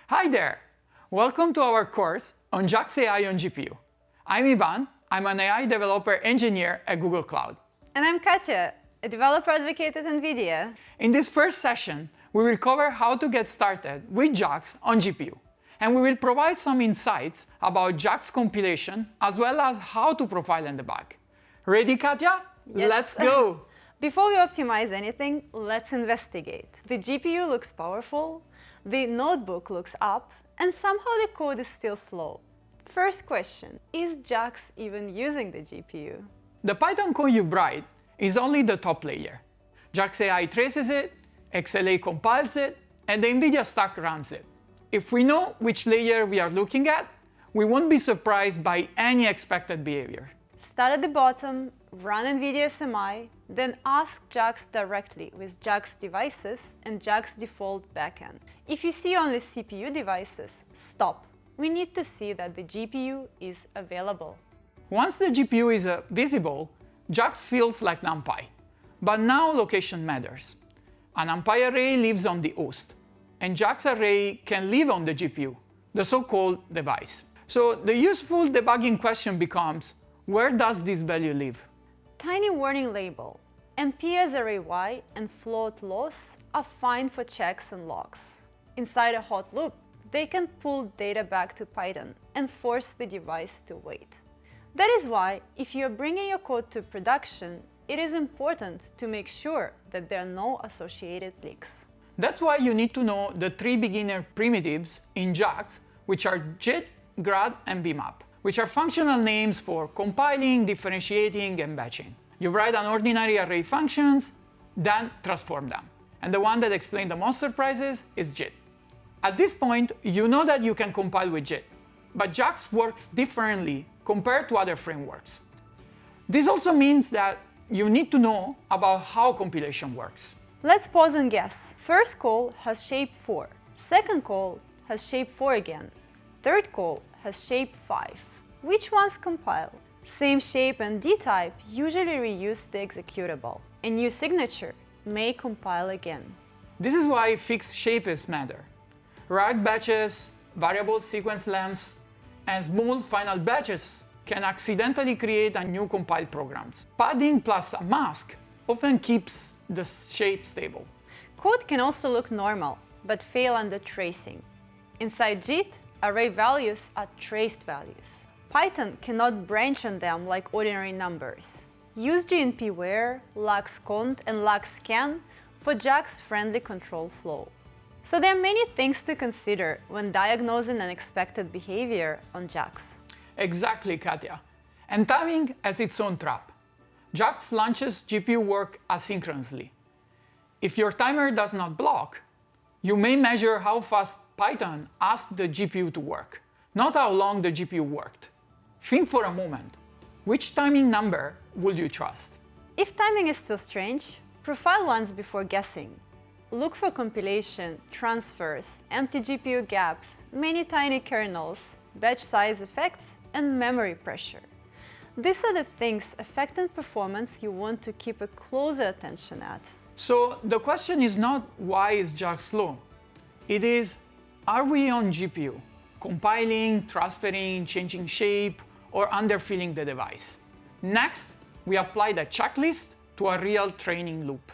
Hi there! Welcome to our course on JAX AI on GPU. I'm Ivan, I'm an AI developer engineer at Google Cloud. And I'm Katya, a developer advocate at NVIDIA. In this first session, we will cover how to get started with JAX on GPU. And we will provide some insights about JAX compilation as well as how to profile and debug. Ready, Katya? Yes. Let's go! Before we optimize anything, let's investigate. The GPU looks powerful, the notebook looks up, and somehow the code is still slow. First question, is JAX even using the GPU? The Python code you write is only the top layer. JAX AI traces it, XLA compiles it, and the NVIDIA stack runs it. If we know which layer we are looking at, we won't be surprised by any expected behavior. Start at the bottom, run NVIDIA SMI, then ask JAX directly with JAX devices and JAX default backend. If you see only CPU devices, stop. We need to see that the GPU is available. Once the GPU is visible, JAX feels like NumPy. But now location matters. An NumPy array lives on the host, and JAX array can live on the GPU, the so-called device. So the useful debugging question becomes, where does this value live? Tiny warning label, NP as array Y and float loss are fine for checks and logs. Inside a hot loop, they can pull data back to Python and force the device to wait. That is why, if you are bringing your code to production, it is important to make sure that there are no associated leaks. That's why you need to know the three beginner primitives in JAX, which are JIT, grad, and bmap, which are functional names for compiling, differentiating, and batching. You write an ordinary array functions, then transform them. And the one that explains the most surprises is JIT. At this point, you know that you can compile with JIT, but JAX works differently compared to other frameworks. This also means that you need to know about how compilation works. Let's pause and guess. First call has shape 4. Second call has shape 4 again. Third call has shape 5. Which ones compile? Same shape and D-type usually reuse the executable. A new signature may compile again. This is why fixed shapes matter. Ragged batches, variable sequence lengths, and small final batches can accidentally create a new compiled programs. Padding plus a mask often keeps the shape stable. Code can also look normal, but fail under tracing. Inside JIT, array values are traced values. Python cannot branch on them like ordinary numbers. Use GNP-where, laxcont, and laxscan for JAX-friendly control flow. So there are many things to consider when diagnosing unexpected behavior on JAX. Exactly, Katya. And timing has its own trap. JAX launches GPU work asynchronously. If your timer does not block, you may measure how fast Python asked the GPU to work, not how long the GPU worked. Think for a moment. Which timing number would you trust? If timing is still strange, profile once before guessing. Look for compilation, transfers, empty GPU gaps, many tiny kernels, batch size effects, and memory pressure. These are the things affecting performance you want to keep a closer attention at. So the question is not why is JAX slow? It is, are we on GPU, compiling, transferring, changing shape, or underfilling the device? Next, we apply the checklist to a real training loop.